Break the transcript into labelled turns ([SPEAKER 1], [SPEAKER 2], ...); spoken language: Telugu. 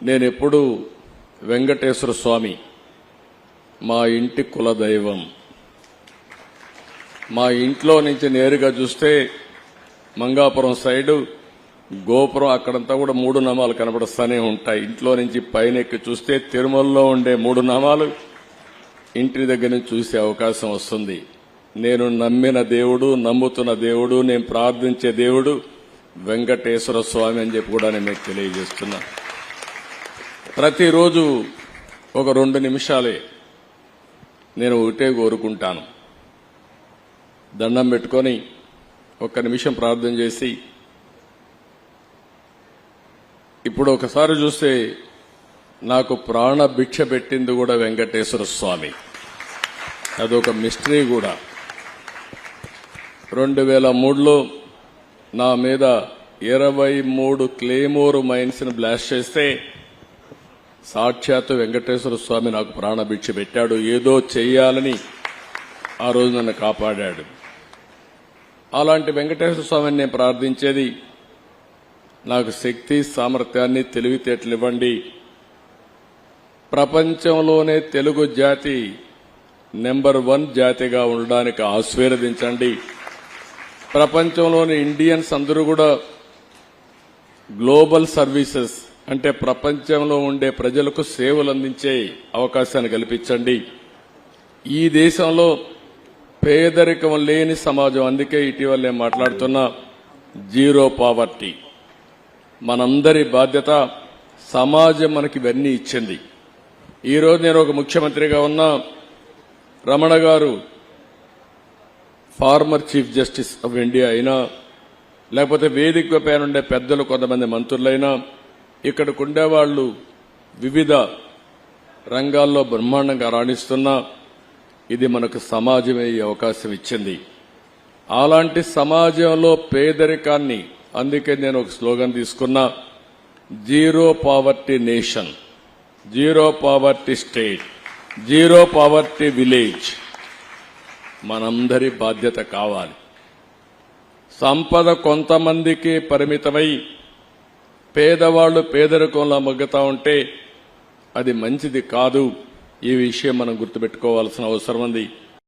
[SPEAKER 1] నేనెప్పుడు వెంకటేశ్వర స్వామి మా ఇంటి కులదైవం. మా ఇంట్లో నుంచి నేరుగా చూస్తే మంగాపురం సైడు గోపురం అక్కడంతా కూడా 3 నామాలు కనబడుస్తూనే ఉంటాయి. ఇంట్లో నుంచి పైనెక్కి చూస్తే తిరుమలలో ఉండే 3 నామాలు ఇంటి దగ్గర నుంచి చూసే అవకాశం వస్తుంది. నేను నమ్మిన దేవుడు, నమ్ముతున్న దేవుడు, నేను ప్రార్థించే దేవుడు వెంకటేశ్వర స్వామి అని చెప్పి కూడా నేను మీకు తెలియజేస్తున్నా. ప్రతిరోజు ఒక 2 నిమిషాలే నేను ఒకటే కోరుకుంటాను. దండం పెట్టుకొని 1 నిమిషం ప్రార్థన చేసి, ఇప్పుడు ఒకసారి చూస్తే నాకు ప్రాణ భిక్ష పెట్టింది కూడా వెంకటేశ్వర స్వామి. అదొక మిస్టరీ కూడా. 2003లో నా మీద 23 క్లేమోర్ మైన్స్ ని బ్లాస్ట్ చేస్తే సాక్షాత్తు వెంకటేశ్వర స్వామి నాకు ప్రాణభిక్ష పెట్టాడు. ఏదో చెయ్యాలని ఆ రోజు నన్ను కాపాడాడు. అలాంటి వెంకటేశ్వర స్వామిని నేను ప్రార్థించేది, నాకు శక్తి, సామర్థ్యాన్ని, తెలివితేటలు ఇవ్వండి. ప్రపంచంలోనే తెలుగు జాతి నెంబర్ 1 జాతిగా ఉండడానికి ఆశీర్వదించండి. ప్రపంచంలోని ఇండియన్స్ అందరూ కూడా గ్లోబల్ సర్వీసెస్ అంటే ప్రపంచంలో ఉండే ప్రజలకు సేవలు అందించే అవకాశాన్ని కల్పించండి. ఈ దేశంలో పేదరికం లేని సమాజం, అందుకే ఇటీవల నేను మాట్లాడుతున్నా జీరో పావర్టీ. మనందరి బాధ్యత. సమాజం మనకి ఇవన్నీ ఇచ్చింది. ఈరోజు నేను ఒక ముఖ్యమంత్రిగా ఉన్నా, రమణ గారు former chief justice of India అయినా, లేకపోతే వేదిక పైన ఉండే పెద్దలు కొంతమంది మంత్రులైనా, ఇక్కడికి ఉండేవాళ్లు వివిధ రంగాల్లో బ్రహ్మాండంగా రాణిస్తున్నా, ఇది మనకు సమాజమే ఈ అవకాశం ఇచ్చింది. అలాంటి సమాజంలో పేదరికాన్ని, అందుకే నేను ఒక స్లోగన్ తీసుకున్నా, zero poverty nation, zero poverty state, zero poverty village. మనందరి బాధ్యత కావాలి. సంపద కొంతమందికి పరిమితమై పేదవాళ్లు పేదరికంలో మగ్గుతా ఉంటే అది మంచిది కాదు. ఈ విషయం మనం గుర్తుపెట్టుకోవాల్సిన అవసరం ఉంది.